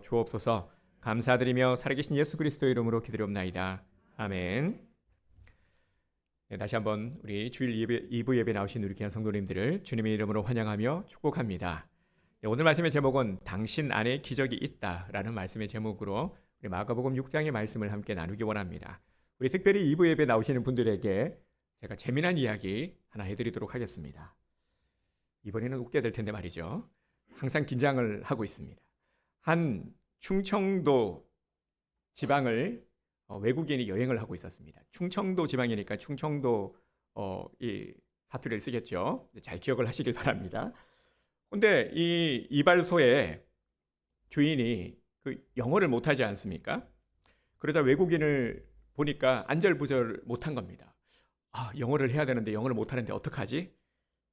주옵소서. 감사드리며 살아계신 예수 그리스도의 이름으로 기도리옵나이다. 아멘. 네, 다시 한번 우리 주일 예배, 2부 예배 나오신 우리 귀한 성도님들을 주님의 이름으로 환영하며 축복합니다. 네, 오늘 말씀의 제목은 당신 안에 기적이 있다라는 말씀의 제목으로 우리 마가복음 6장의 말씀을 함께 나누기 원합니다. 우리 특별히 2부 예배 나오시는 분들에게 제가 재미난 이야기 하나 해드리도록 하겠습니다. 이번에는 웃게 될 텐데 말이죠. 항상 긴장을 하고 있습니다. 한 충청도 지방을 외국인이 여행을 하고 있었습니다. 충청도 지방이니까 충청도 이 사투리를 쓰겠죠. 잘 기억을 하시길 바랍니다. 근데 이 이발소의 주인이 그 영어를 못하지 않습니까? 그러다 외국인을 보니까 안절부절 못한 겁니다. 아, 영어를 해야 되는데 영어를 못하는데 어떡하지?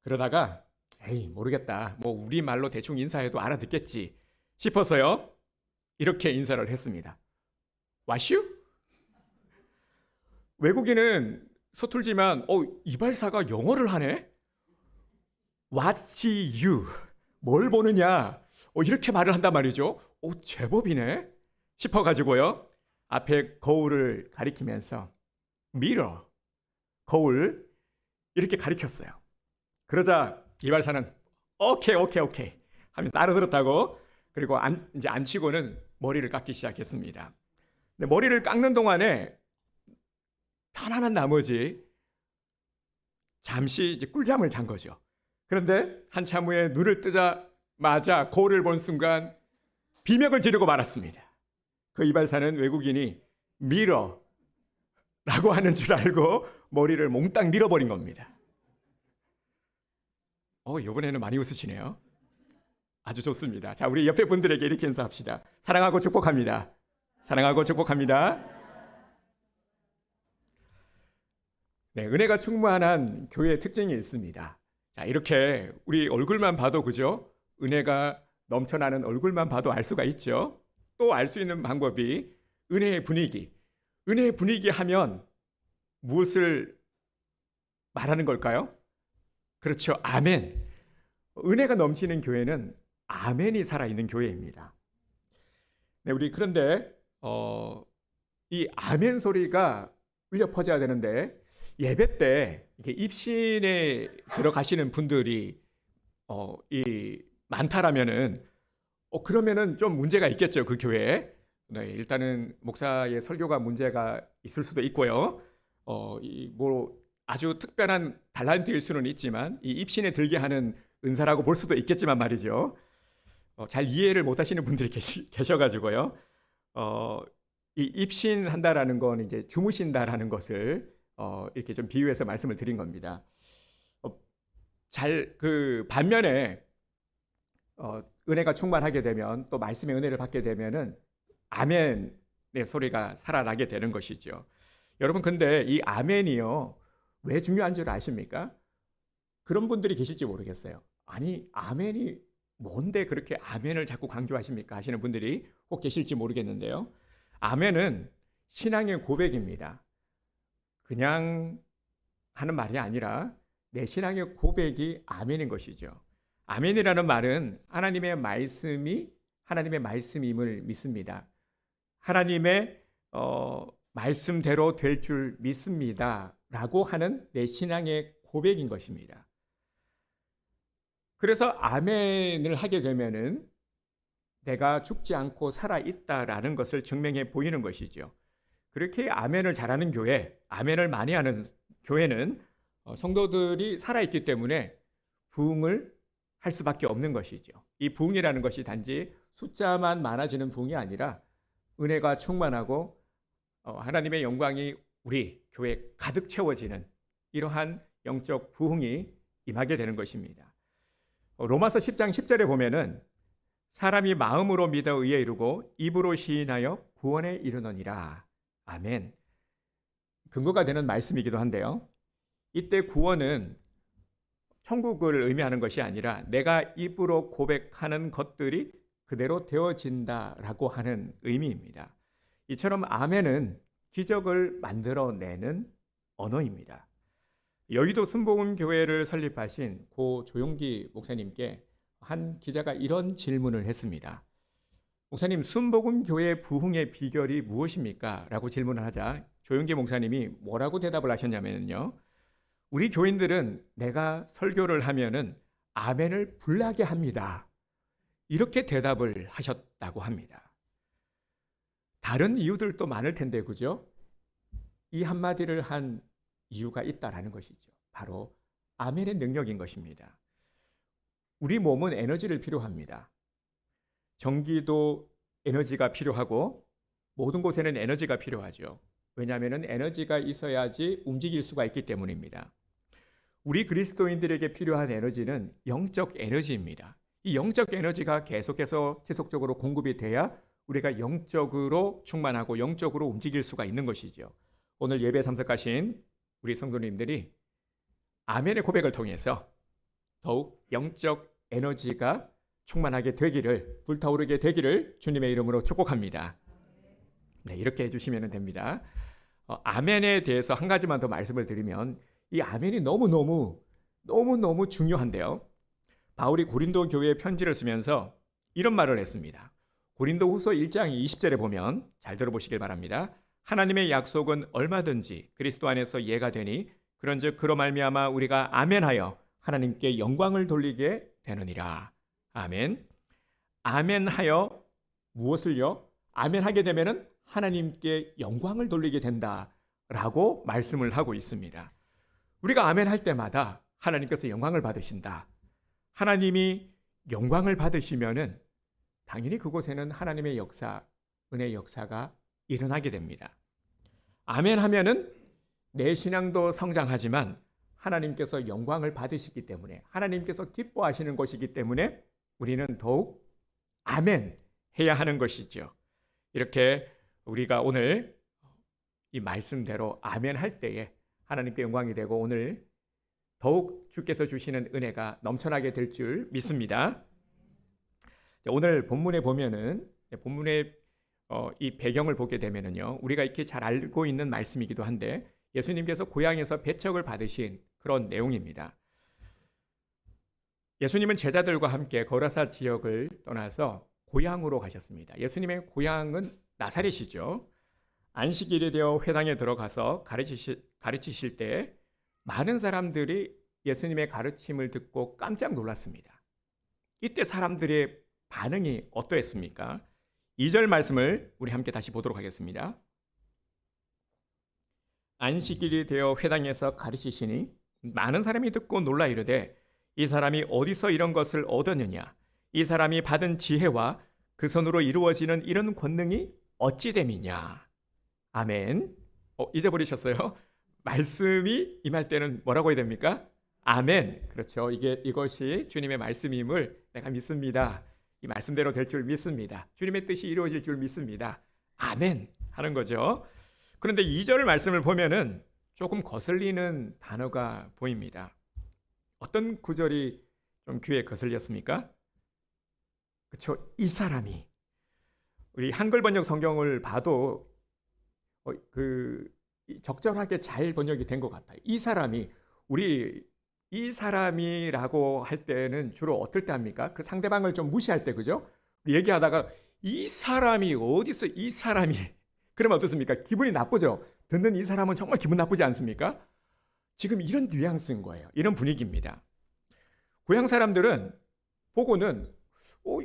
그러다가 에이 모르겠다. 뭐 우리말로 대충 인사해도 알아듣겠지 싶어서요. 이렇게 인사를 했습니다. 와슈? 외국인은 서툴지만 이발사가 영어를 하네? What you? 뭘 보느냐? 이렇게 말을 한단 말이죠. 제법이네 싶어가지고요. 앞에 거울을 가리키면서 mirror, 거울 이렇게 가리켰어요. 그러자 이발사는 오케이 하면서 알아들었다고. 그리고 이제 앉히고는 머리를 깎기 시작했습니다. 근데 머리를 깎는 동안에 편안한 나머지 잠시 이제 꿀잠을 잔 거죠. 그런데 한참 후에 눈을 뜨자마자 거울을 본 순간 비명을 지르고 말았습니다. 그 이발사는 외국인이 밀어라고 하는 줄 알고 머리를 몽땅 밀어버린 겁니다. 이번에는 많이 웃으시네요. 아주 좋습니다. 자, 우리 옆에 분들에게 이렇게 인사합시다. 사랑하고 축복합니다. 사랑하고 축복합니다. 네, 은혜가 충만한 교회의 특징이 있습니다. 자, 이렇게 우리 얼굴만 봐도 그죠? 은혜가 넘쳐나는 얼굴만 봐도 알 수가 있죠. 또 알 수 있는 방법이 은혜의 분위기. 은혜의 분위기 하면 무엇을 말하는 걸까요? 그렇죠. 아멘. 은혜가 넘치는 교회는 아멘이 살아있는 교회입니다. 네, 우리 그런데 이 아멘 소리가 울려 퍼져야 되는데 예배 때 이렇게 입신에 들어가시는 분들이 많다라면은 그러면은 좀 문제가 있겠죠, 그 교회에. 네, 일단은 목사의 설교가 문제가 있을 수도 있고요. 뭐 아주 특별한 달란트일 수는 있지만 이 입신에 들게 하는 은사라고 볼 수도 있겠지만 말이죠. 잘 이해를 못하시는 분들이 계셔가지고요. 이 입신한다라는 건 이제 주무신다라는 것을 이렇게 좀 비유해서 말씀을 드린 겁니다. 반면에 은혜가 충만하게 되면 또 말씀의 은혜를 받게 되면은 아멘의 소리가 살아나게 되는 것이죠. 여러분 근데 이 아멘이요 왜 중요한 줄 아십니까? 그런 분들이 계실지 모르겠어요. 아니 아멘이 뭔데 그렇게 아멘을 자꾸 강조하십니까? 하시는 분들이 꼭 계실지 모르겠는데요. 아멘은 신앙의 고백입니다. 그냥 하는 말이 아니라 내 신앙의 고백이 아멘인 것이죠. 아멘이라는 말은 하나님의 말씀이 하나님의 말씀임을 믿습니다. 하나님의 말씀대로 될 줄 믿습니다. 라고 하는 내 신앙의 고백인 것입니다. 그래서 아멘을 하게 되면은 내가 죽지 않고 살아있다라는 것을 증명해 보이는 것이죠. 그렇게 아멘을 잘하는 교회, 아멘을 많이 하는 교회는 성도들이 살아있기 때문에 부흥을 할 수밖에 없는 것이죠. 이 부흥이라는 것이 단지 숫자만 많아지는 부흥이 아니라 은혜가 충만하고 하나님의 영광이 우리 교회에 가득 채워지는 이러한 영적 부흥이 임하게 되는 것입니다. 로마서 10장 10절에 보면은 사람이 마음으로 믿어 의에 이르고 입으로 시인하여 구원에 이르느니라. 아멘. 근거가 되는 말씀이기도 한데요. 이때 구원은 천국을 의미하는 것이 아니라 내가 입으로 고백하는 것들이 그대로 되어진다라고 하는 의미입니다. 이처럼 아멘은 기적을 만들어내는 언어입니다. 여의도 순복음교회를 설립하신 고 조용기 목사님께 한 기자가 이런 질문을 했습니다. 목사님, 순복음교회 부흥의 비결이 무엇입니까? 라고 질문을 하자 조영기 목사님이 뭐라고 대답을 하셨냐면요. 우리 교인들은 내가 설교를 하면은 아멘을 불나게 합니다. 이렇게 대답을 하셨다고 합니다. 다른 이유들도 많을 텐데, 그죠? 이 한마디를 한 이유가 있다라는 것이죠. 바로 아멘의 능력인 것입니다. 우리 몸은 에너지를 필요합니다. 전기도 에너지가 필요하고 모든 곳에는 에너지가 필요하죠. 왜냐하면 에너지가 있어야지 움직일 수가 있기 때문입니다. 우리 그리스도인들에게 필요한 에너지는 영적 에너지입니다. 이 영적 에너지가 계속해서 지속적으로 공급이 돼야 우리가 영적으로 충만하고 영적으로 움직일 수가 있는 것이죠. 오늘 예배에 참석하신 우리 성도님들이 아멘의 고백을 통해서 더욱 영적 에너지가 충만하게 되기를, 불타오르게 되기를 주님의 이름으로 축복합니다. 네, 이렇게 해주시면 됩니다. 아멘에 대해서 한 가지만 더 말씀을 드리면 이 아멘이 너무너무 중요한데요. 바울이 고린도 교회에 편지를 쓰면서 이런 말을 했습니다. 고린도 후서 1장 20절에 보면 잘 들어보시길 바랍니다. 하나님의 약속은 얼마든지 그리스도 안에서 예가 되니 그런즉 그로 말미암아 우리가 아멘하여 하나님께 영광을 돌리게 되느니라. 아멘. 아멘하여 무엇을요? 아멘하게 되면은 하나님께 영광을 돌리게 된다라고 말씀을 하고 있습니다. 우리가 아멘할 때마다 하나님께서 영광을 받으신다. 하나님이 영광을 받으시면은 당연히 그곳에는 하나님의 역사, 은혜의 역사가 일어나게 됩니다. 아멘 하면은 내 신앙도 성장하지만 하나님께서 영광을 받으시기 때문에, 하나님께서 기뻐하시는 것이기 때문에 우리는 더욱 아멘 해야 하는 것이죠. 이렇게 우리가 오늘 이 말씀대로 아멘 할 때에 하나님께 영광이 되고 오늘 더욱 주께서 주시는 은혜가 넘쳐나게 될 줄 믿습니다. 오늘 본문에 보면은 본문의 이 배경을 보게 되면은요, 우리가 이렇게 잘 알고 있는 말씀이기도 한데 예수님께서 고향에서 배척을 받으신 그런 내용입니다. 예수님은 제자들과 함께 거라사 지역을 떠나서 고향으로 가셨습니다. 예수님의 고향은 나사렛이죠. 안식일이 되어 회당에 들어가서 가르치실 때 많은 사람들이 예수님의 가르침을 듣고 깜짝 놀랐습니다. 이때 사람들의 반응이 어떠했습니까? 2절 말씀을 우리 함께 다시 보도록 하겠습니다. 안식일이 되어 회당에서 가르치시니 많은 사람이 듣고 놀라 이르되 이 사람이 어디서 이런 것을 얻었느냐? 이 사람이 받은 지혜와 그 손으로 이루어지는 이런 권능이 어찌 됨이냐? 아멘. 잊어버리셨어요? 말씀이 임할 때는 뭐라고 해야 됩니까? 아멘. 그렇죠. 이것이 주님의 말씀임을 내가 믿습니다. 이 말씀대로 될 줄 믿습니다. 주님의 뜻이 이루어질 줄 믿습니다. 아멘 하는 거죠. 그런데 2절 말씀을 보면은 조금 거슬리는 단어가 보입니다. 어떤 구절이 좀 귀에 거슬렸습니까? 그렇죠. 이 사람이. 우리 한글 번역 성경을 봐도 적절하게 잘 번역이 된 것 같아요. 이 사람이, 우리 이 사람이라고 할 때는 주로 어떨 때 합니까? 그 상대방을 좀 무시할 때, 그죠? 얘기하다가 이 사람이 어디서 이 사람이 그러면 어떻습니까? 기분이 나쁘죠? 듣는 이 사람은 정말 기분 나쁘지 않습니까? 지금 이런 뉘앙스인 거예요. 이런 분위기입니다. 고향 사람들은 보고는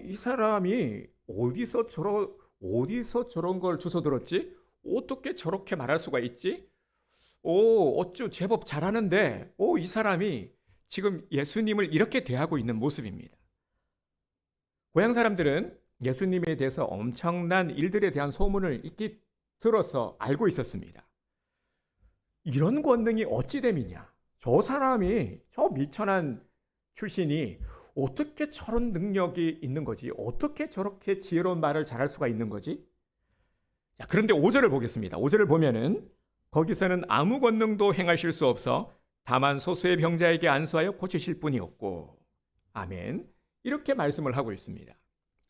이 사람이 어디서 저런 걸 주워 들었지? 어떻게 저렇게 말할 수가 있지? 어쭈 제법 잘하는데 이 사람이 지금 예수님을 이렇게 대하고 있는 모습입니다. 고향 사람들은 예수님에 대해서 엄청난 일들에 대한 소문을 익히 들어서 알고 있었습니다. 이런 권능이 어찌 됨이냐? 저 사람이, 저 미천한 출신이 어떻게 저런 능력이 있는 거지? 어떻게 저렇게 지혜로운 말을 잘할 수가 있는 거지? 자, 그런데 5절을 보겠습니다. 5절을 보면은 거기서는 아무 권능도 행하실 수 없어 다만 소수의 병자에게 안수하여 고치실 뿐이었고, 아멘. 이렇게 말씀을 하고 있습니다.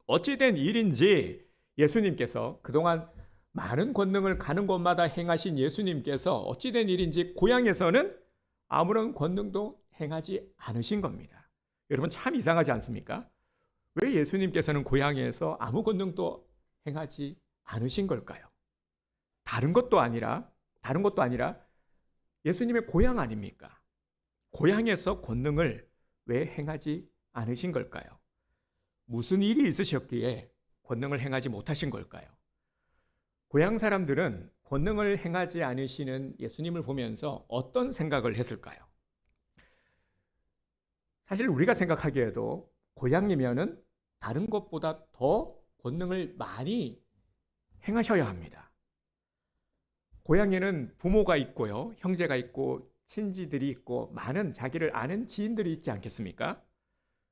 어찌된 일인지 예수님께서 그동안 많은 권능을 가는 곳마다 행하신 예수님께서 어찌된 일인지 고향에서는 아무런 권능도 행하지 않으신 겁니다. 여러분 참 이상하지 않습니까? 왜 예수님께서는 고향에서 아무 권능도 행하지 않으신 걸까요? 다른 것도 아니라 예수님의 고향 아닙니까? 고향에서 권능을 왜 행하지 않으신 걸까요? 무슨 일이 있으셨기에 권능을 행하지 못하신 걸까요? 고향 사람들은 권능을 행하지 않으시는 예수님을 보면서 어떤 생각을 했을까요? 사실 우리가 생각하기에도 고향이면은 다른 것보다 더 권능을 많이 행하셔야 합니다. 고향에는 부모가 있고요, 형제가 있고, 친지들이 있고, 많은 자기를 아는 지인들이 있지 않겠습니까?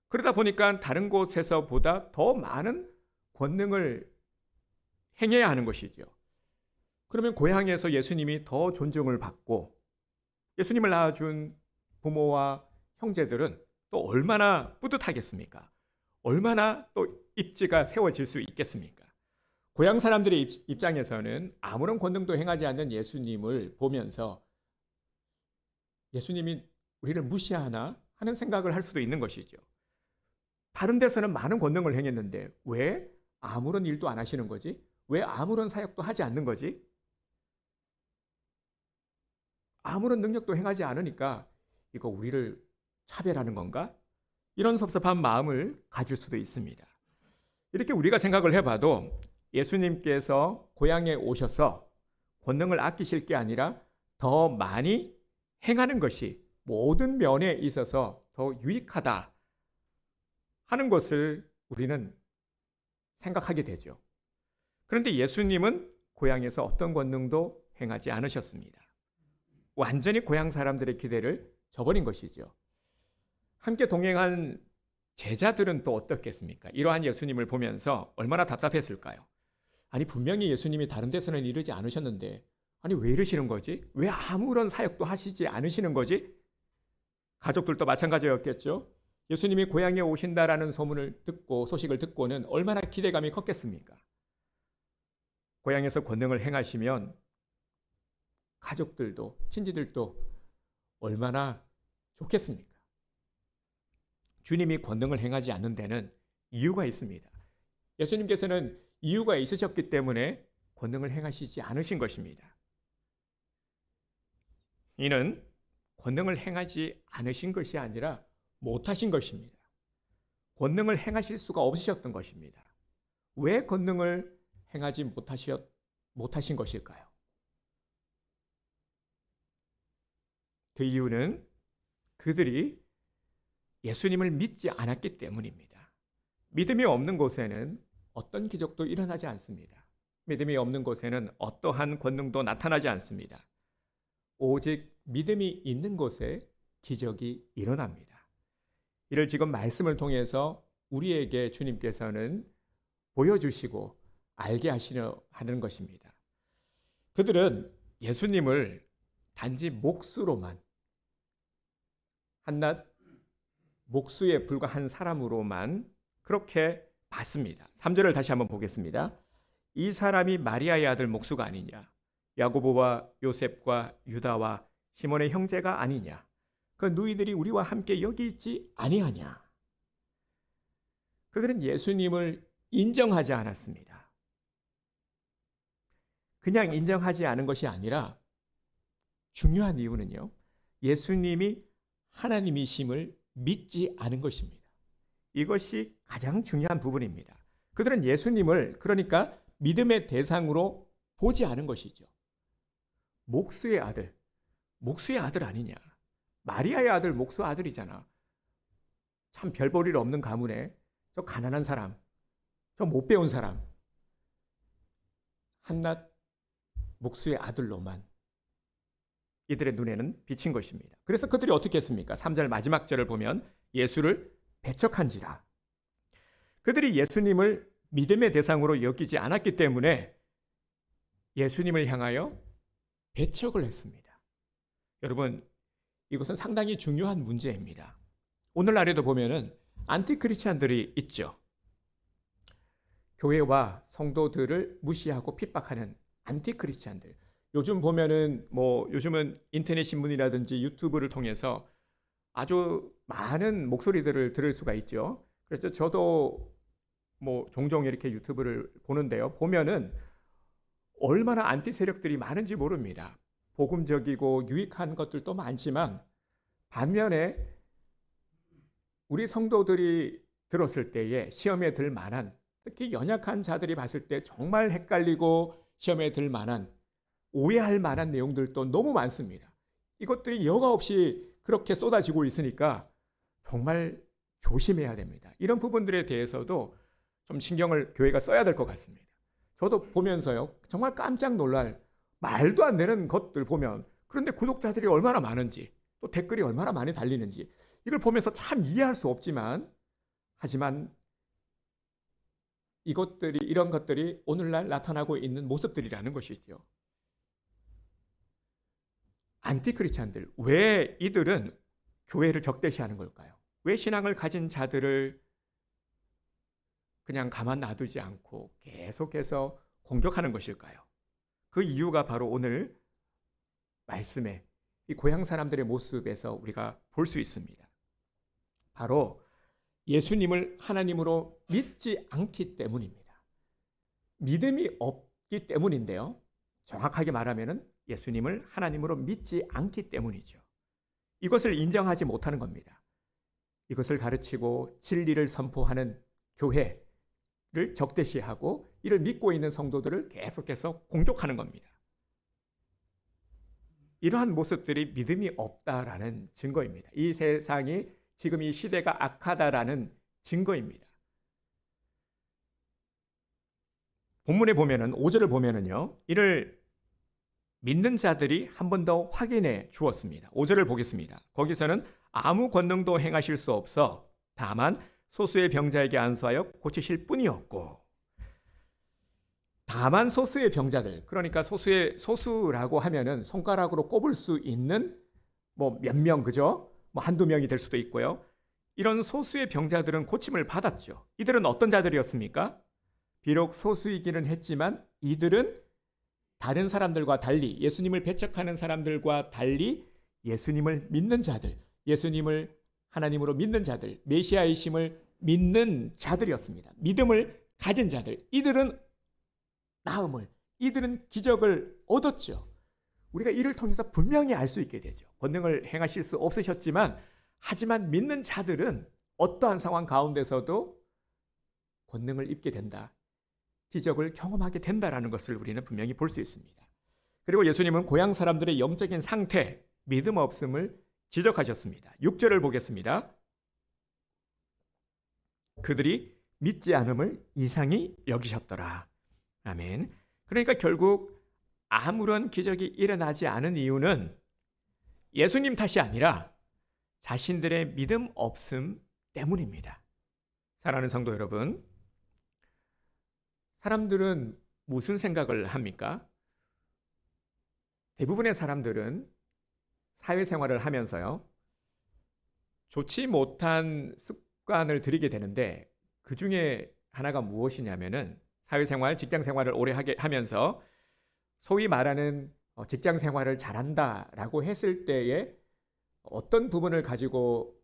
그러다 보니까 다른 곳에서보다 더 많은 권능을 행해야 하는 것이죠. 그러면 고향에서 예수님이 더 존중을 받고 예수님을 낳아준 부모와 형제들은 또 얼마나 뿌듯하겠습니까? 얼마나 또 입지가 세워질 수 있겠습니까? 고향 사람들의 입장에서는 아무런 권능도 행하지 않는 예수님을 보면서 예수님이 우리를 무시하나 하는 생각을 할 수도 있는 것이죠. 다른 데서는 많은 권능을 행했는데 왜 아무런 일도 안 하시는 거지? 왜 아무런 사역도 하지 않는 거지? 아무런 능력도 행하지 않으니까 이거 우리를 차별하는 건가? 이런 섭섭한 마음을 가질 수도 있습니다. 이렇게 우리가 생각을 해봐도 예수님께서 고향에 오셔서 권능을 아끼실 게 아니라 더 많이 행하는 것이 모든 면에 있어서 더 유익하다 하는 것을 우리는 생각하게 되죠. 그런데 예수님은 고향에서 어떤 권능도 행하지 않으셨습니다. 완전히 고향 사람들의 기대를 저버린 것이죠. 함께 동행한 제자들은 또 어떻겠습니까? 이러한 예수님을 보면서 얼마나 답답했을까요? 아니 분명히 예수님이 다른 데서는 이러지 않으셨는데 아니 왜 이러시는 거지? 왜 아무런 사역도 하시지 않으시는 거지? 가족들도 마찬가지였겠죠. 예수님이 고향에 오신다라는 소식을 듣고는 얼마나 기대감이 컸겠습니까? 고향에서 권능을 행하시면 가족들도 친지들도 얼마나 좋겠습니까? 주님이 권능을 행하지 않는 데는 이유가 있습니다. 예수님께서는 이유가 있으셨기 때문에 권능을 행하시지 않으신 것입니다. 이는 권능을 행하지 않으신 것이 아니라 못하신 것입니다. 권능을 행하실 수가 없으셨던 것입니다. 왜 권능을 행하지 못하신 것일까요? 그 이유는 그들이 예수님을 믿지 않았기 때문입니다. 믿음이 없는 곳에는 어떤 기적도 일어나지 않습니다. 믿음이 없는 곳에는 어떠한 권능도 나타나지 않습니다. 오직 믿음이 있는 곳에 기적이 일어납니다. 이를 지금 말씀을 통해서 우리에게 주님께서는 보여주시고 알게 하는 것입니다. 그들은 예수님을 단지 몫으로만 한낱 목수에 불과한 사람으로만 그렇게 봤습니다. 3절을 다시 한번 보겠습니다. 이 사람이 마리아의 아들 목수가 아니냐? 야고보와 요셉과 유다와 시몬의 형제가 아니냐? 그 누이들이 우리와 함께 여기 있지 아니하냐? 그들은 예수님을 인정하지 않았습니다. 그냥 인정하지 않은 것이 아니라 중요한 이유는요. 예수님이 하나님이심을 믿지 않은 것입니다. 이것이 가장 중요한 부분입니다. 그들은 예수님을 그러니까 믿음의 대상으로 보지 않은 것이죠. 목수의 아들 아니냐? 마리아의 아들 목수 아들이잖아. 참 별 볼 일 없는 가문에 저 가난한 사람, 저 못 배운 사람, 한낱 목수의 아들로만 이들의 눈에는 비친 것입니다. 그래서 그들이 어떻게 했습니까? 3절 마지막 절을 보면 예수를 배척한지라. 그들이 예수님을 믿음의 대상으로 여기지 않았기 때문에 예수님을 향하여 배척을 했습니다. 여러분, 이것은 상당히 중요한 문제입니다. 오늘날에도 보면은 안티크리스찬들이 있죠. 교회와 성도들을 무시하고 핍박하는 안티크리스찬들. 요즘 보면은 요즘은 인터넷 신문이라든지 유튜브를 통해서 아주 많은 목소리들을 들을 수가 있죠. 그래서 저도 뭐 종종 이렇게 유튜브를 보는데요. 보면은 얼마나 안티 세력들이 많은지 모릅니다. 복음적이고 유익한 것들도 많지만 반면에 우리 성도들이 들었을 때에 시험에 들 만한, 특히 연약한 자들이 봤을 때 정말 헷갈리고 시험에 들 만한, 오해할 만한 내용들도 너무 많습니다. 이것들이 여과 없이 그렇게 쏟아지고 있으니까 정말 조심해야 됩니다. 이런 부분들에 대해서도 좀 신경을 교회가 써야 될 것 같습니다. 저도 보면서요, 정말 깜짝 놀랄 말도 안 되는 것들 보면, 그런데 구독자들이 얼마나 많은지, 또 댓글이 얼마나 많이 달리는지, 이걸 보면서 참 이해할 수 없지만, 하지만 이런 것들이 오늘날 나타나고 있는 모습들이라는 것이죠. 안티크리스찬들, 왜 이들은 교회를 적대시하는 걸까요? 왜 신앙을 가진 자들을 그냥 가만 놔두지 않고 계속해서 공격하는 것일까요? 그 이유가 바로 오늘 말씀에 이 고향 사람들의 모습에서 우리가 볼 수 있습니다. 바로 예수님을 하나님으로 믿지 않기 때문입니다. 믿음이 없기 때문인데요. 정확하게 말하면 예수님을 하나님으로 믿지 않기 때문이죠. 이것을 인정하지 못하는 겁니다. 이것을 가르치고 진리를 선포하는 교회를 적대시하고 이를 믿고 있는 성도들을 계속해서 공격하는 겁니다. 이러한 모습들이 믿음이 없다라는 증거입니다. 이 세상이 지금 이 시대가 악하다라는 증거입니다. 본문에 보면은 5절을 보면은요, 이를 믿는 자들이 한 번 더 확인해 주었습니다. 5절을 보겠습니다. 거기서는 아무 권능도 행하실 수 없어 다만 소수의 병자에게 안수하여 고치실 뿐이었고, 다만 소수의 병자들, 그러니까 소수라고 하면은 손가락으로 꼽을 수 있는 뭐 몇 명, 그죠? 뭐 한두 명이 될 수도 있고요. 이런 소수의 병자들은 고침을 받았죠. 이들은 어떤 자들이었습니까? 비록 소수이기는 했지만 이들은 다른 사람들과 달리, 예수님을 배척하는 사람들과 달리 예수님을 믿는 자들, 예수님을 하나님으로 믿는 자들, 메시아이심을 믿는 자들이었습니다. 믿음을 가진 자들, 이들은 나음을, 이들은 기적을 얻었죠. 우리가 이를 통해서 분명히 알 수 있게 되죠. 권능을 행하실 수 없으셨지만, 하지만 믿는 자들은 어떠한 상황 가운데서도 권능을 입게 된다, 기적을 경험하게 된다라는 것을 우리는 분명히 볼 수 있습니다. 그리고 예수님은 고향 사람들의 영적인 상태, 믿음 없음을 지적하셨습니다. 6절을 보겠습니다. 그들이 믿지 않음을 이상히 여기셨더라. 아멘. 그러니까 결국 아무런 기적이 일어나지 않은 이유는 예수님 탓이 아니라 자신들의 믿음 없음 때문입니다. 사랑하는 성도 여러분, 사람들은 무슨 생각을 합니까? 대부분의 사람들은 사회생활을 하면서요, 좋지 못한 습관을 들이게 되는데, 그 중에 하나가 무엇이냐면은 사회생활, 직장생활을 오래 하면서 소위 말하는 직장생활을 잘한다라고 했을 때에 어떤 부분을 가지고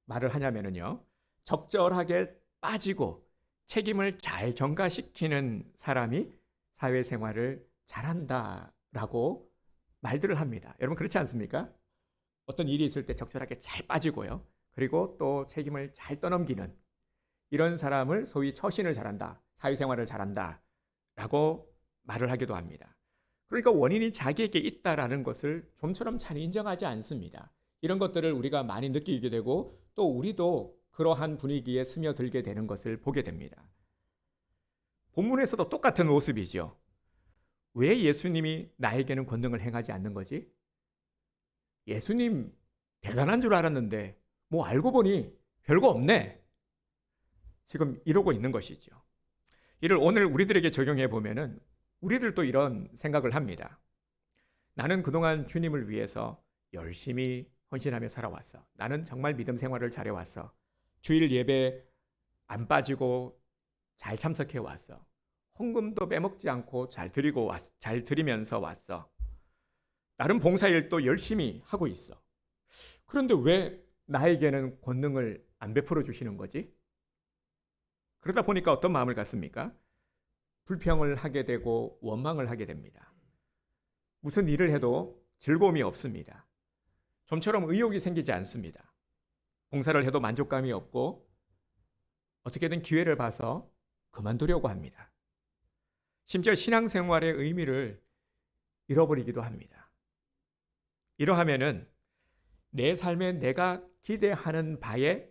말을 하냐면요, 적절하게 빠지고 책임을 잘 전가시키는 사람이 사회생활을 잘한다라고 말들을 합니다. 여러분 그렇지 않습니까? 어떤 일이 있을 때 적절하게 잘 빠지고요, 그리고 또 책임을 잘 떠넘기는 이런 사람을 소위 처신을 잘한다, 사회생활을 잘한다 라고 말을 하기도 합니다. 그러니까 원인이 자기에게 있다라는 것을 좀처럼 잘 인정하지 않습니다. 이런 것들을 우리가 많이 느끼게 되고 또 우리도 그러한 분위기에 스며들게 되는 것을 보게 됩니다. 본문에서도 똑같은 모습이죠. 왜 예수님이 나에게는 권능을 행하지 않는 거지? 예수님 대단한 줄 알았는데 뭐 알고 보니 별거 없네. 지금 이러고 있는 것이죠. 이를 오늘 우리들에게 적용해 보면은 우리들도 이런 생각을 합니다. 나는 그동안 주님을 위해서 열심히 헌신하며 살아왔어. 나는 정말 믿음 생활을 잘해왔어. 주일 예배 안 빠지고 잘 참석해 왔어. 헌금도 빼먹지 않고 잘 드리면서 왔어. 나름 봉사일도 열심히 하고 있어. 그런데 왜 나에게는 권능을 안 베풀어 주시는 거지? 그러다 보니까 어떤 마음을 갖습니까? 불평을 하게 되고 원망을 하게 됩니다. 무슨 일을 해도 즐거움이 없습니다. 좀처럼 의욕이 생기지 않습니다. 봉사를 해도 만족감이 없고 어떻게든 기회를 봐서 그만두려고 합니다. 심지어 신앙생활의 의미를 잃어버리기도 합니다. 이러하면은 내 삶에 내가 기대하는 바에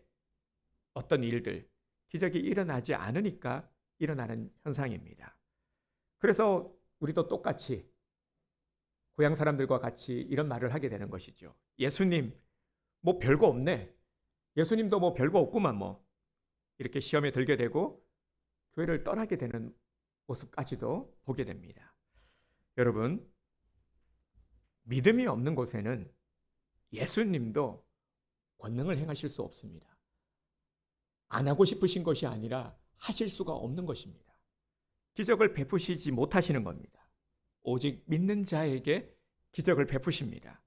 어떤 일들, 기적이 일어나지 않으니까 일어나는 현상입니다. 그래서 우리도 똑같이 고향 사람들과 같이 이런 말을 하게 되는 것이죠. 예수님, 뭐 별거 없네. 예수님도 뭐 별거 없구만 뭐. 이렇게 시험에 들게 되고 교회를 떠나게 되는 모습까지도 보게 됩니다. 여러분, 믿음이 없는 곳에는 예수님도 권능을 행하실 수 없습니다. 안 하고 싶으신 것이 아니라 하실 수가 없는 것입니다. 기적을 베푸시지 못하시는 겁니다. 오직 믿는 자에게 기적을 베푸십니다.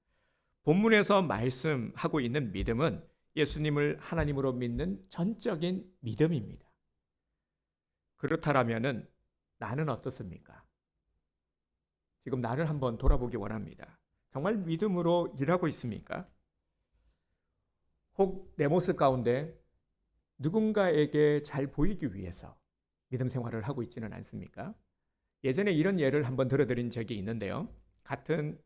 본문에서 말씀하고 있는 믿음은 예수님을 하나님으로 믿는 전적인 믿음입니다. 그렇다면 나는 어떻습니까? 지금 나를 한번 돌아보기 원합니다. 정말 믿음으로 일하고 있습니까? 혹 내 모습 가운데 누군가에게 잘 보이기 위해서 믿음 생활을 하고 있지는 않습니까? 예전에 이런 예를 한번 들어드린 적이 있는데요. 같은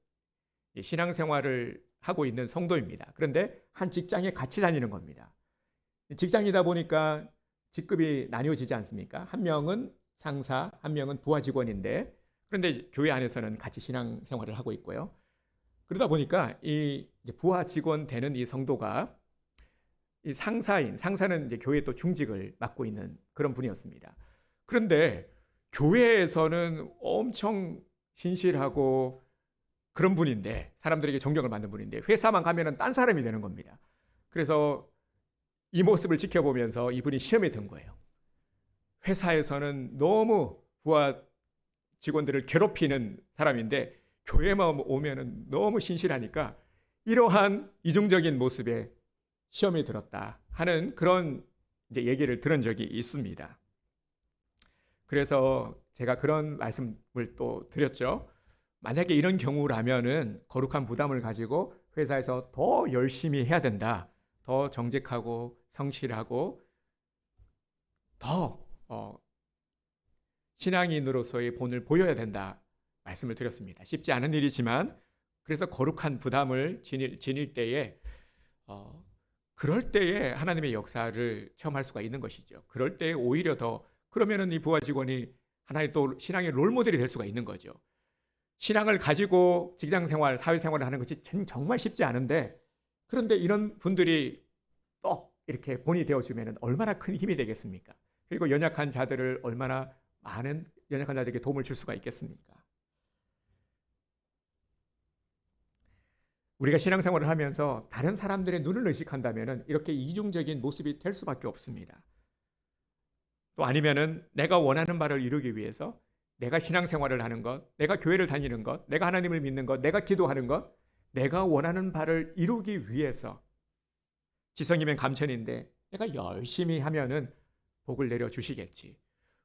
신앙생활을 하고 있는 성도입니다. 그런데 한 직장에 같이 다니는 겁니다. 직장이다 보니까 직급이 나뉘어지지 않습니까? 한 명은 상사, 한 명은 부하 직원인데 그런데 교회 안에서는 같이 신앙생활을 하고 있고요. 그러다 보니까 이 부하 직원 되는 이 성도가 이 상사는 이제 교회 또 중직을 맡고 있는 그런 분이었습니다. 그런데 교회에서는 엄청 신실하고 그런 분인데 사람들에게 존경을 받는 분인데 회사만 가면은 딴 사람이 되는 겁니다. 그래서 이 모습을 지켜보면서 이분이 시험에 든 거예요. 회사에서는 너무 부하 직원들을 괴롭히는 사람인데 교회만 오면은 너무 신실하니까 이러한 이중적인 모습에 시험에 들었다 하는 그런 이제 얘기를 들은 적이 있습니다. 그래서 제가 그런 말씀을 또 드렸죠. 만약에 이런 경우라면은 거룩한 부담을 가지고 회사에서 더 열심히 해야 된다. 더 정직하고 성실하고 더 신앙인으로서의 본을 보여야 된다. 말씀을 드렸습니다. 쉽지 않은 일이지만 그래서 거룩한 부담을 지닐 때에 그럴 때에 하나님의 역사를 체험할 수가 있는 것이죠. 그럴 때에 오히려 더 그러면은 이 부하 직원이 하나의 또 신앙의 롤모델이 될 수가 있는 거죠. 신앙을 가지고 직장 생활, 사회 생활을 하는 것이 정말 쉽지 않은데 그런데 이런 분들이 또 이렇게 본이 되어주면 얼마나 큰 힘이 되겠습니까? 그리고 연약한 자들을 얼마나 많은 연약한 자들에게 도움을 줄 수가 있겠습니까? 우리가 신앙생활을 하면서 다른 사람들의 눈을 의식한다면 이렇게 이중적인 모습이 될 수밖에 없습니다. 또 아니면은 내가 원하는 바를 이루기 위해서 내가 신앙생활을 하는 것, 내가 교회를 다니는 것, 내가 하나님을 믿는 것, 내가 기도하는 것, 내가 원하는 바를 이루기 위해서 지성이면 감천인데 내가 열심히 하면은 복을 내려주시겠지.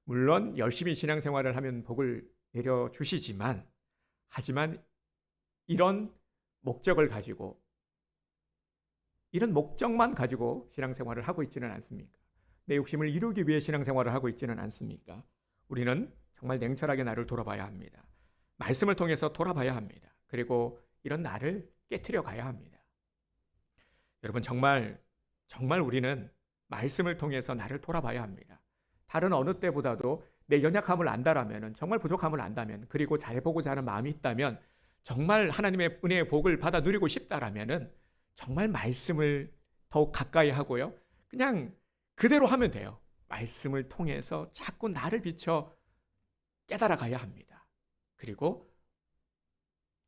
물론 열심히 신앙생활을 하면 복을 내려주시지만 하지만 이런 목적을 가지고 이런 목적만 가지고 신앙생활을 하고 있지는 않습니까? 내 욕심을 이루기 위해 신앙생활을 하고 있지는 않습니까? 우리는 정말 냉철하게 나를 돌아봐야 합니다. 말씀을 통해서 돌아봐야 합니다. 그리고 이런 나를 깨트려 가야 합니다. 여러분 정말 우리는 말씀을 통해서 나를 돌아봐야 합니다. 다른 어느 때보다도 내 연약함을 안다라면 정말 부족함을 안다면 그리고 잘해보고자 하는 마음이 있다면 정말 하나님의 은혜의 복을 받아 누리고 싶다라면은 정말 말씀을 더욱 가까이 하고요. 그냥 그대로 하면 돼요. 말씀을 통해서 자꾸 나를 비춰 깨달아 가야 합니다. 그리고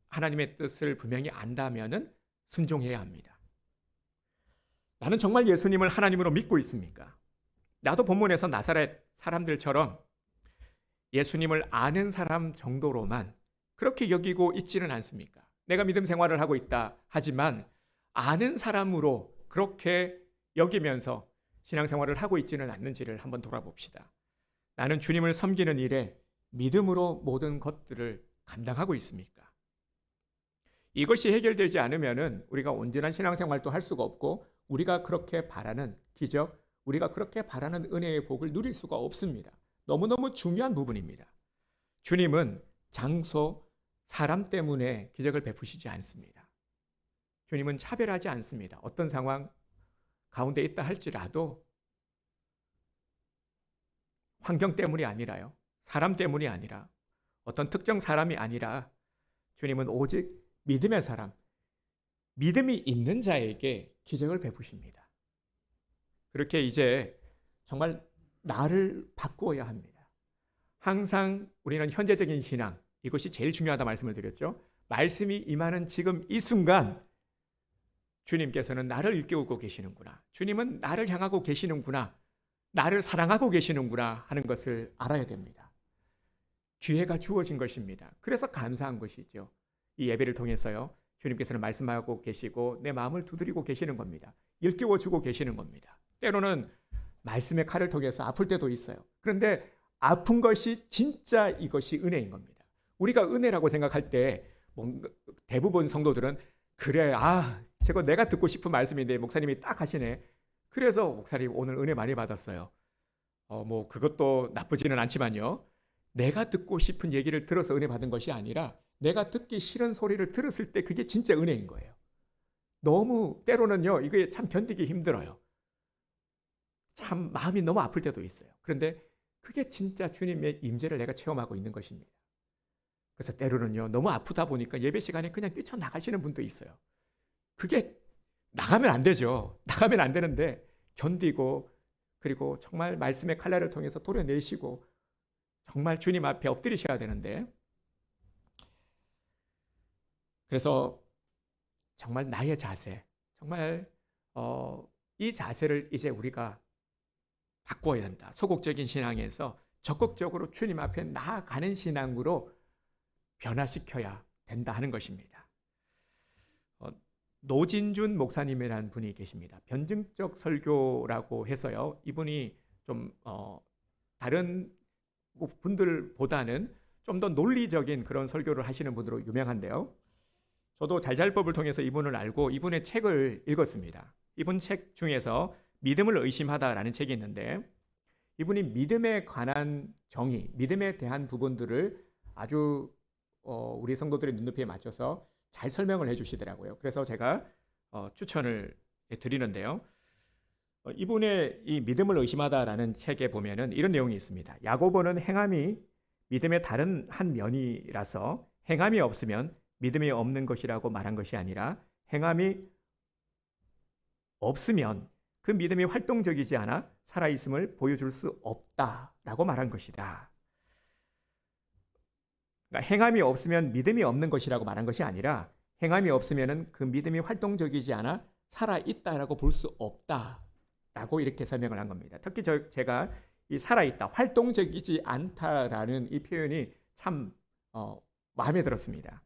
하나님의 뜻을 분명히 안다면은 순종해야 합니다. 나는 정말 예수님을 하나님으로 믿고 있습니까? 나도 본문에서 나사렛 사람들처럼 예수님을 아는 사람 정도로만 그렇게 여기고 있지는 않습니까? 내가 믿음 생활을 하고 있다 하지만 아는 사람으로 그렇게 여기면서 신앙생활을 하고 있지는 않는지를 한번 돌아봅시다. 나는 주님을 섬기는 일에 믿음으로 모든 것들을 감당하고 있습니까? 이것이 해결되지 않으면 우리가 온전한 신앙생활도 할 수가 없고 우리가 그렇게 바라는 기적, 우리가 그렇게 바라는 은혜의 복을 누릴 수가 없습니다. 너무너무 중요한 부분입니다. 주님은 장소, 사람 때문에 기적을 베푸시지 않습니다. 주님은 차별하지 않습니다. 어떤 상황 가운데 있다 할지라도 환경 때문이 아니라요. 사람 때문이 아니라 어떤 특정 사람이 아니라 주님은 오직 믿음의 사람, 믿음이 있는 자에게 기적을 베푸십니다. 그렇게 이제 정말 나를 바꾸어야 합니다. 항상 우리는 현재적인 신앙, 이것이 제일 중요하다 말씀을 드렸죠. 말씀이 임하는 지금 이 순간 주님께서는 나를 일깨우고 계시는구나. 주님은 나를 향하고 계시는구나. 나를 사랑하고 계시는구나 하는 것을 알아야 됩니다. 기회가 주어진 것입니다. 그래서 감사한 것이죠. 이 예배를 통해서요. 주님께서는 말씀하고 계시고 내 마음을 두드리고 계시는 겁니다. 일깨워주고 계시는 겁니다. 때로는 말씀의 칼을 통해서 아플 때도 있어요. 그런데 아픈 것이 진짜 이것이 은혜인 겁니다. 우리가 은혜라고 생각할 때 대부분 성도들은 그래, 저거 내가 듣고 싶은 말씀인데 목사님이 딱 하시네. 그래서 목사님 오늘 은혜 많이 받았어요. 그것도 나쁘지는 않지만요. 내가 듣고 싶은 얘기를 들어서 은혜 받은 것이 아니라 내가 듣기 싫은 소리를 들었을 때 그게 진짜 은혜인 거예요. 너무 때로는요. 이게 참 견디기 힘들어요. 참 마음이 너무 아플 때도 있어요. 그런데 그게 진짜 주님의 임재를 내가 체험하고 있는 것입니다. 그래서 때로는요. 너무 아프다 보니까 예배 시간에 그냥 뛰쳐나가시는 분도 있어요. 그게 나가면 안 되죠. 나가면 안 되는데 견디고 그리고 정말 말씀의 칼날을 통해서 도려내시고 정말 주님 앞에 엎드리셔야 되는데 그래서 정말 나의 자세, 정말 이 자세를 이제 우리가 바꿔야 한다. 소극적인 신앙에서 적극적으로 주님 앞에 나아가는 신앙으로 변화시켜야 된다 하는 것입니다. 노진준 목사님이라는 분이 계십니다. 변증적 설교라고 해서요. 이분이 좀 다른 분들보다는 좀 더 논리적인 그런 설교를 하시는 분으로 유명한데요. 저도 잘잘법을 통해서 이분을 알고 이분의 책을 읽었습니다. 이분 책 중에서 믿음을 의심하다라는 책이 있는데 이분이 믿음에 관한 정의, 믿음에 대한 부분들을 아주 우리 성도들의 눈높이에 맞춰서 잘 설명을 해주시더라고요. 그래서 제가 추천을 드리는데요. 이분의 이 믿음을 의심하다라는 책에 보면은 이런 내용이 있습니다. 야고보는 행함이 믿음의 다른 한 면이라서 행함이 없으면 믿음이 없는 것이라고 말한 것이 아니라 행함이 없으면 그 믿음이 활동적이지 않아 살아있음을 보여줄 수 없다라고 말한 것이다. 그러니까 행함이 없으면 믿음이 없는 것이라고 말한 것이 아니라 행함이 없으면 그 믿음이 활동적이지 않아 살아있다라고 볼 수 없다라고 이렇게 설명을 한 겁니다. 특히 제가 이 살아있다, 활동적이지 않다라는 이 표현이 참 마음에 들었습니다.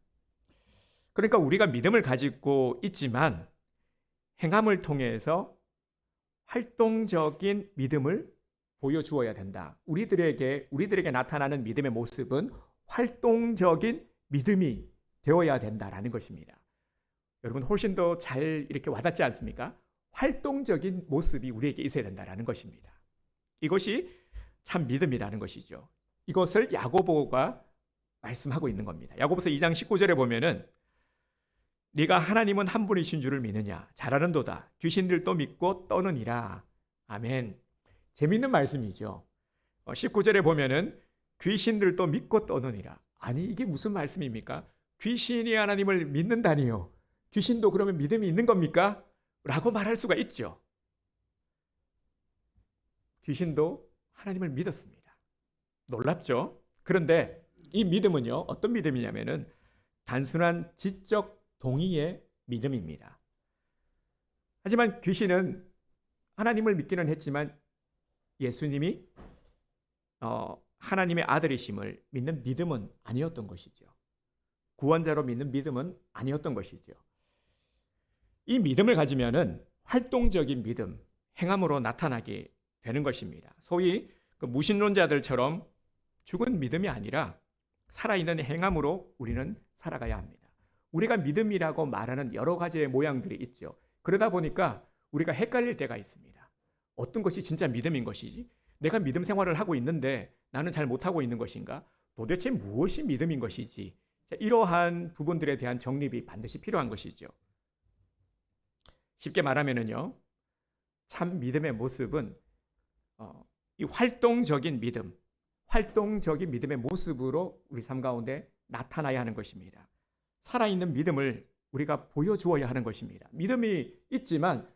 그러니까 우리가 믿음을 가지고 있지만 행함을 통해서 활동적인 믿음을 보여주어야 된다. 우리들에게 나타나는 믿음의 모습은 활동적인 믿음이 되어야 된다라는 것입니다. 여러분 훨씬 더 잘 이렇게 와닿지 않습니까? 활동적인 모습이 우리에게 있어야 된다라는 것입니다. 이것이 참 믿음이라는 것이죠. 이것을 야고보가 말씀하고 있는 겁니다. 야고보서 2장 19절에 보면은 네가 하나님은 한 분이신 줄을 믿느냐? 잘하는도다. 귀신들도 믿고 떠느니라. 아멘. 재미있는 말씀이죠. 19절에 보면은 귀신들도 믿고 떠느니라. 아니 이게 무슨 말씀입니까? 귀신이 하나님을 믿는다니요. 귀신도 그러면 믿음이 있는 겁니까? 라고 말할 수가 있죠. 귀신도 하나님을 믿었습니다. 놀랍죠? 그런데 이 믿음은요. 어떤 믿음이냐면은 단순한 지적 동의의 믿음입니다. 하지만 귀신은 하나님을 믿기는 했지만 예수님이 하나님의 아들이심을 믿는 믿음은 아니었던 것이죠. 구원자로 믿는 믿음은 아니었던 것이죠. 이 믿음을 가지면은 활동적인 믿음, 행함으로 나타나게 되는 것입니다. 소위 그 무신론자들처럼 죽은 믿음이 아니라 살아있는 행함으로 우리는 살아가야 합니다. 우리가 믿음이라고 말하는 여러 가지의 모양들이 있죠. 그러다 보니까 우리가 헷갈릴 때가 있습니다. 어떤 것이 진짜 믿음인 것이지? 내가 믿음 생활을 하고 있는데 나는 잘 못하고 있는 것인가? 도대체 무엇이 믿음인 것이지? 이러한 부분들에 대한 정립이 반드시 필요한 것이죠. 쉽게 말하면요, 참 믿음의 모습은 이 활동적인 믿음의 모습으로 우리 삶 가운데 나타나야 하는 것입니다. 살아있는 믿음을 우리가 보여주어야 하는 것입니다. 믿음이 있지만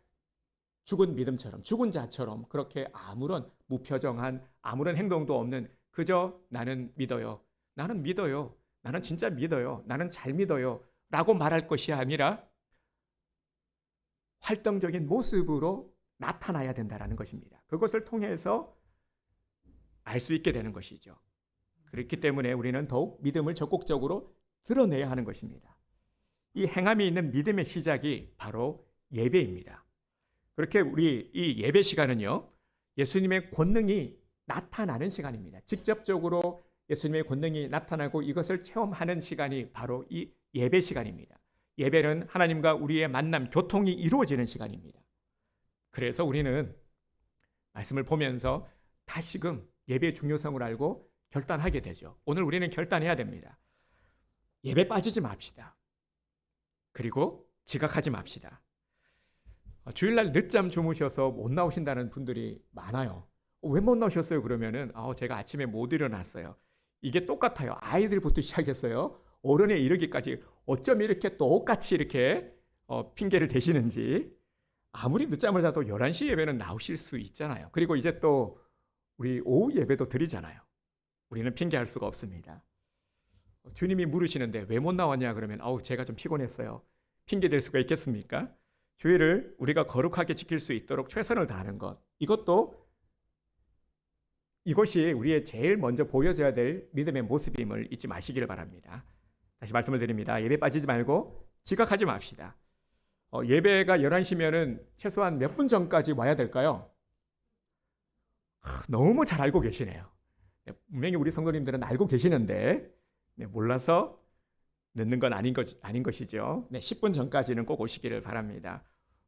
죽은 믿음처럼, 죽은 자처럼 그렇게 아무런 무표정한 아무런 행동도 없는 그저 나는 믿어요. 나는 믿어요. 나는 진짜 믿어요. 나는 잘 믿어요. 라고 말할 것이 아니라 활동적인 모습으로 나타나야 된다는 것입니다. 그것을 통해서 알 수 있게 되는 것이죠. 그렇기 때문에 우리는 더욱 믿음을 적극적으로 드러내야 하는 것입니다. 이 행함이 있는 믿음의 시작이 바로 예배입니다. 그렇게 우리 이 예배 시간은요, 예수님의 권능이 나타나는 시간입니다. 직접적으로 예수님의 권능이 나타나고 이것을 체험하는 시간이 바로 이 예배 시간입니다. 예배는 하나님과 우리의 만남, 교통이 이루어지는 시간입니다. 그래서 우리는 말씀을 보면서 다시금 예배의 중요성을 알고 결단하게 되죠. 오늘 우리는 결단해야 됩니다. 예배 빠지지 맙시다. 그리고 지각하지 맙시다. 주일날 늦잠 주무셔서 못 나오신다는 분들이 많아요. 왜 못 나오셨어요? 그러면은 제가 아침에 못 일어났어요. 이게 똑같아요. 아이들부터 시작했어요. 어른에 이르기까지 어쩜 이렇게 똑같이 이렇게 핑계를 대시는지. 아무리 늦잠을 자도 11시 예배는 나오실 수 있잖아요. 그리고 이제 또 우리 오후 예배도 드리잖아요. 우리는 핑계할 수가 없습니다. 주님이 물으시는데 왜 못 나왔냐 그러면 제가 좀 피곤했어요. 핑계 댈 수가 있겠습니까? 주일을 우리가 거룩하게 지킬 수 있도록 최선을 다하는 것, 이것이 우리의 제일 먼저 보여져야 될 믿음의 모습임을 잊지 마시기를 바랍니다. 다시 말씀을 드립니다. 예배 빠지지 말고 지각하지 맙시다. 예배가 11시면은 최소한 몇 분 전까지 와야 될까요? 너무 잘 알고 계시네요. 분명히 우리 성도님들은 알고 계시는데 몰라서 늦는 건 아닌 것이죠. 10분 전까지는 꼭 오시기를 바랍니다.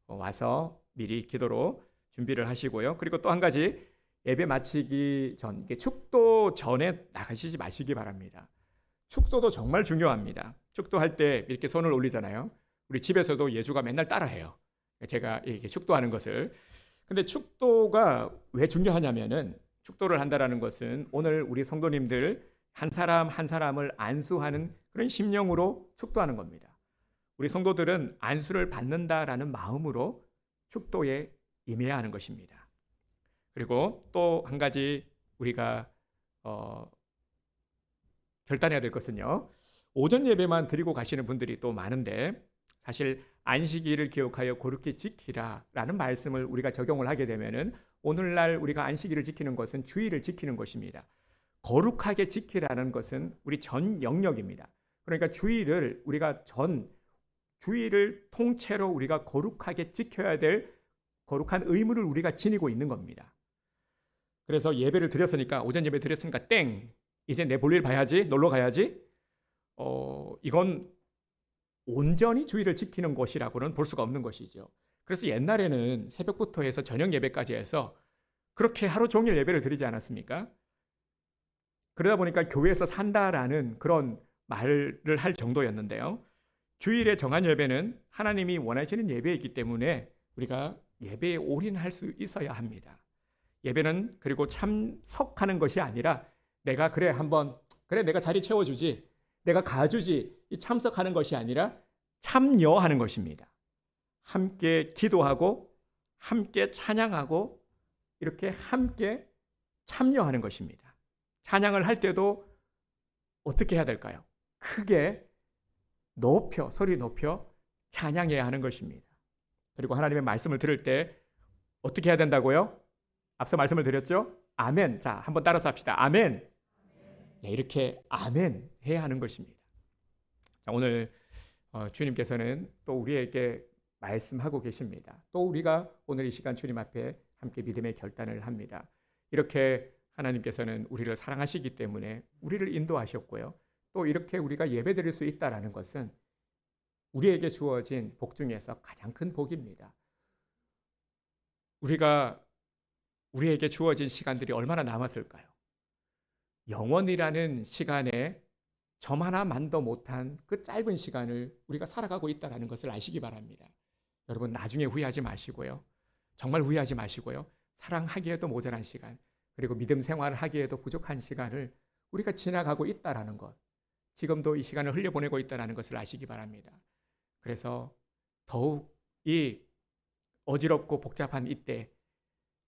와서 미리 기도로 준비를 하시고요. 그리고 또 한 가지, 예배 마치기 전, 축도 전에 나가시지 마시기 바랍니다. 축도도 정말 중요합니다. 축도할 때 이렇게 손을 올리잖아요. 우리 집에서도 예주가 맨날 따라해요. 제가 이렇게 축도하는 것을. 근데 축도가 왜 중요하냐면은, 축도를 한다라는 것은 오늘 우리 성도님들 한 사람 한 사람을 안수하는 그런 심령으로 축도하는 겁니다. 우리 성도들은 안수를 받는다라는 마음으로 축도에 임해야 하는 것입니다. 그리고 또 한 가지 우리가 결단해야 될 것은요, 오전 예배만 드리고 가시는 분들이 또 많은데, 사실 안식일을 기억하여 거룩히 지키라라는 말씀을 우리가 적용을 하게 되면은 오늘날 우리가 안식일을 지키는 것은 주일을 지키는 것입니다. 거룩하게 지키라는 것은 우리 전 영역입니다. 그러니까 주일을 주일을 통째로 우리가 거룩하게 지켜야 될 거룩한 의무를 우리가 지니고 있는 겁니다. 그래서 예배를 드렸으니까, 오전 예배 드렸으니까 땡, 이제 내 볼일 봐야지, 놀러 가야지, 이건 온전히 주일을 지키는 것이라고는 볼 수가 없는 것이죠. 그래서 옛날에는 새벽부터 해서 저녁 예배까지 해서 그렇게 하루 종일 예배를 드리지 않았습니까? 그러다 보니까 교회에서 산다라는 그런 말을 할 정도였는데요. 주일에 정한 예배는 하나님이 원하시는 예배이기 때문에 우리가 예배에 올인할 수 있어야 합니다. 예배는 그리고 참석하는 것이 아니라 내가 내가 자리 채워주지, 내가 가주지, 이 참석하는 것이 아니라 참여하는 것입니다. 함께 기도하고 함께 찬양하고 이렇게 함께 참여하는 것입니다. 찬양을 할 때도 어떻게 해야 될까요? 크게 소리 높여 찬양해야 하는 것입니다. 그리고 하나님의 말씀을 들을 때 어떻게 해야 된다고요? 앞서 말씀을 드렸죠? 아멘. 자, 한번 따라서 합시다. 아멘. 네, 이렇게 아멘 해야 하는 것입니다. 자, 오늘 주님께서는 또 우리에게 말씀하고 계십니다. 또 우리가 오늘 이 시간 주님 앞에 함께 믿음의 결단을 합니다. 이렇게 하나님께서는 우리를 사랑하시기 때문에 우리를 인도하셨고요. 또 이렇게 우리가 예배드릴 수 있다는 것은 우리에게 주어진 복 중에서 가장 큰 복입니다. 우리에게 주어진 시간들이 얼마나 남았을까요? 영원이라는 시간에 점 하나만도 못한 그 짧은 시간을 우리가 살아가고 있다는 것을 아시기 바랍니다. 여러분, 나중에 후회하지 마시고요. 정말 후회하지 마시고요. 사랑하기에도 모자란 시간, 그리고 믿음 생활을 하기에도 부족한 시간을 우리가 지나가고 있다는 것, 지금도 이 시간을 흘려보내고 있다는 것을 아시기 바랍니다. 그래서 더욱 이 어지럽고 복잡한 이때,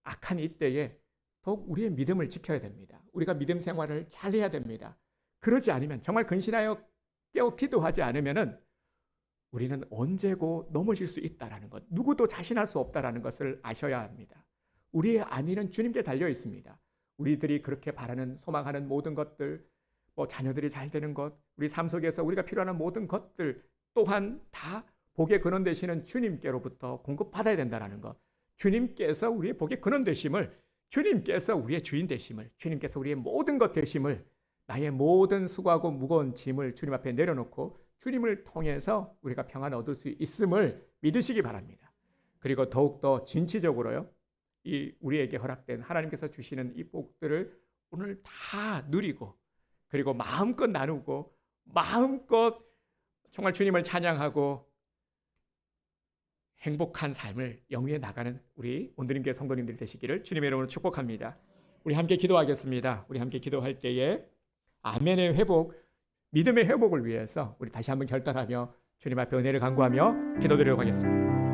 악한 이때에 더욱 우리의 믿음을 지켜야 됩니다. 우리가 믿음 생활을 잘 해야 됩니다. 그러지 않으면, 정말 근신하여 깨어 기도하지 않으면은 우리는 언제고 넘어질 수 있다는 것, 누구도 자신할 수 없다는 것을 아셔야 합니다. 우리의 안위는 주님께 달려 있습니다. 우리들이 그렇게 바라는, 소망하는 모든 것들, 자녀들이 잘 되는 것, 우리 삶 속에서 우리가 필요한 모든 것들 또한 다 복의 근원 되시는 주님께로부터 공급받아야 된다는 것, 주님께서 우리의 복의 근원 되심을, 주님께서 우리의 주인 되심을, 주님께서 우리의 모든 것 되심을, 나의 모든 수고하고 무거운 짐을 주님 앞에 내려놓고 주님을 통해서 우리가 평안 얻을 수 있음을 믿으시기 바랍니다. 그리고 더욱더 진취적으로요, 이 우리에게 허락된 하나님께서 주시는 이 복들을 오늘 다 누리고, 그리고 마음껏 나누고, 마음껏 정말 주님을 찬양하고 행복한 삶을 영위해 나가는 우리 온드림교회 성도님들이 되시기를 주님의 이름으로 축복합니다. 우리 함께 기도하겠습니다. 우리 함께 기도할 때에 아멘의 회복, 믿음의 회복을 위해서 우리 다시 한번 결단하며 주님 앞에 은혜를 간구하며 기도드리도록 하겠습니다.